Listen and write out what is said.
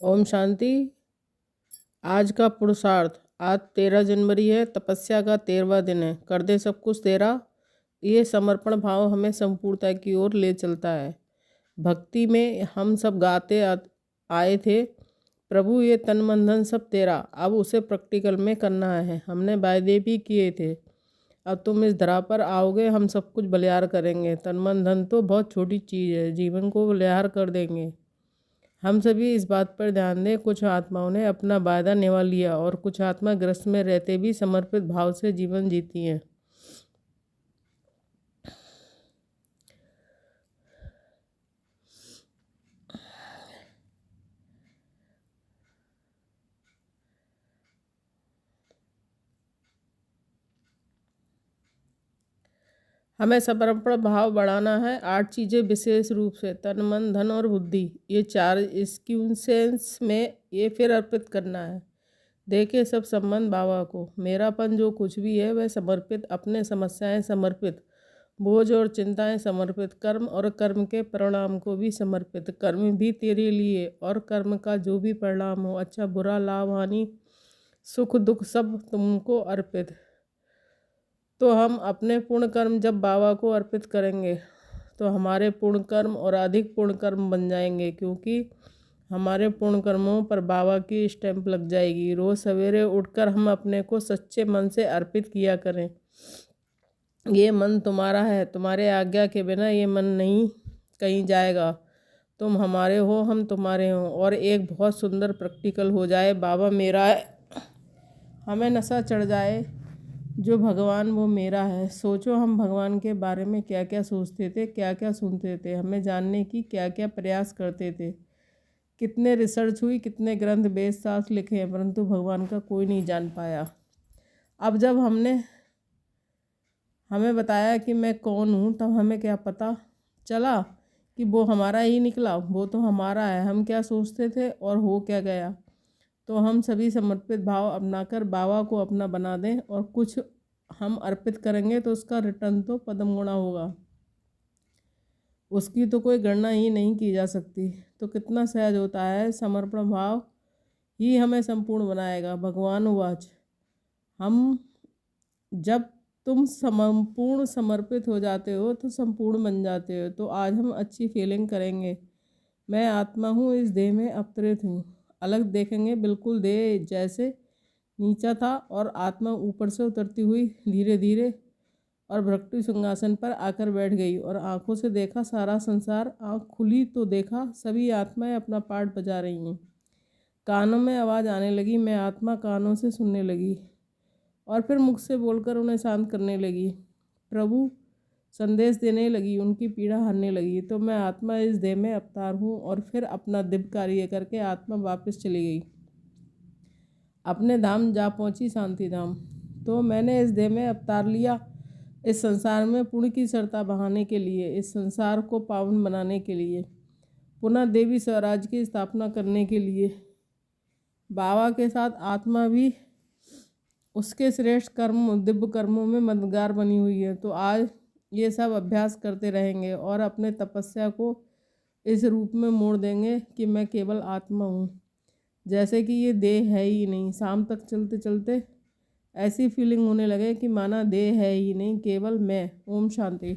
ओम शांति। आज का पुरुषार्थ। आज 13 जनवरी है। तपस्या का 13वां दिन है। कर दे सब कुछ तेरा। ये समर्पण भाव हमें संपूर्णता की ओर ले चलता है। भक्ति में हम सब गाते आए थे, प्रभु ये तन मन धन सब तेरा। अब उसे प्रैक्टिकल में करना है। हमने वायदे भी किए थे, अब तुम इस धरा पर आओगे, हम सब कुछ बलिहार करेंगे। तन मन धन तो बहुत छोटी चीज़ है, जीवन को बलिहार कर देंगे। हम सभी इस बात पर ध्यान दें, कुछ आत्माओं ने अपना वायदा निभा लिया और कुछ आत्मा ग्रस्त में रहते भी समर्पित भाव से जीवन जीती हैं। हमें समर्पण भाव बढ़ाना है। 8 चीज़ें विशेष रूप से तन मन धन और बुद्धि, ये 4 स्क्यूसेंस में ये फिर अर्पित करना है। देखे सब संबंध बाबा को। मेरापन जो कुछ भी है वह समर्पित, अपने समस्याएं समर्पित, बोझ और चिंताएं समर्पित, कर्म और कर्म के परिणाम को भी समर्पित। कर्म भी तेरे लिए और कर्म का जो भी परिणाम हो, अच्छा बुरा, लाभ हानि, सुख दुख, सब तुमको अर्पित। तो हम अपने पूर्ण कर्म जब बाबा को अर्पित करेंगे तो हमारे पूर्ण कर्म और अधिक पूर्ण कर्म बन जाएंगे, क्योंकि हमारे पूर्ण कर्मों पर बाबा की स्टैंप लग जाएगी। रोज़ सवेरे उठकर हम अपने को सच्चे मन से अर्पित किया करें। ये मन तुम्हारा है, तुम्हारे आज्ञा के बिना ये मन नहीं कहीं जाएगा। तुम हमारे हो, हम तुम्हारे हो। और एक बहुत सुंदर प्रैक्टिकल हो जाए, बाबा मेरा है। हमें नशा चढ़ जाए जो भगवान वो मेरा है। सोचो हम भगवान के बारे में क्या क्या सोचते थे, क्या क्या सुनते थे, हमें जानने की क्या क्या प्रयास करते थे। कितने रिसर्च हुई, कितने ग्रंथ वेद शास्त्र लिखे हैं, परंतु भगवान का कोई नहीं जान पाया। अब जब हमें बताया कि मैं कौन हूँ, तब हमें क्या पता चला कि वो हमारा ही निकला। वो तो हमारा है, हम क्या सोचते थे और हो क्या गया। तो हम सभी समर्पित भाव अपनाकर बाबा को अपना बना दें, और कुछ हम अर्पित करेंगे तो उसका रिटर्न तो पद्म गुणा होगा। उसकी तो कोई गणना ही नहीं की जा सकती। तो कितना सहज होता है। समर्पण भाव ही हमें संपूर्ण बनाएगा। भगवान वाच, हम जब तुम संपूर्ण समर्पित हो जाते हो तो संपूर्ण बन जाते हो। तो आज हम अच्छी फीलिंग करेंगे। मैं आत्मा हूँ, इस देह में अवतरित हूँ। अलग देखेंगे, बिल्कुल देह जैसे नीचा था और आत्मा ऊपर से उतरती हुई धीरे धीरे और भ्रक्ति सिंहासन पर आकर बैठ गई। और आंखों से देखा सारा संसार। आंख खुली तो देखा सभी आत्माएं अपना पार्ट बजा रही हैं। कानों में आवाज़ आने लगी, मैं आत्मा कानों से सुनने लगी और फिर मुख से बोलकर उन्हें शांत करने लगी। प्रभु संदेश देने लगी, उनकी पीड़ा हरने लगी। तो मैं आत्मा इस देह में अवतार हूँ। और फिर अपना दिव्य कार्य करके आत्मा वापस चली गई, अपने धाम जा पहुँची, शांति धाम। तो मैंने इस देह में अवतार लिया, इस संसार में पुण्य की सरता बहाने के लिए, इस संसार को पावन बनाने के लिए, पुनः देवी स्वराज की स्थापना करने के लिए। बाबा के साथ आत्मा भी उसके श्रेष्ठ कर्म, दिव्य कर्मों में मददगार बनी हुई है। तो आज ये सब अभ्यास करते रहेंगे और अपने तपस्या को इस रूप में मोड़ देंगे कि मैं केवल आत्मा हूँ, जैसे कि ये देह है ही नहीं। शाम तक चलते चलते ऐसी फीलिंग होने लगे कि माना देह है ही नहीं, केवल मैं। ओम शांति।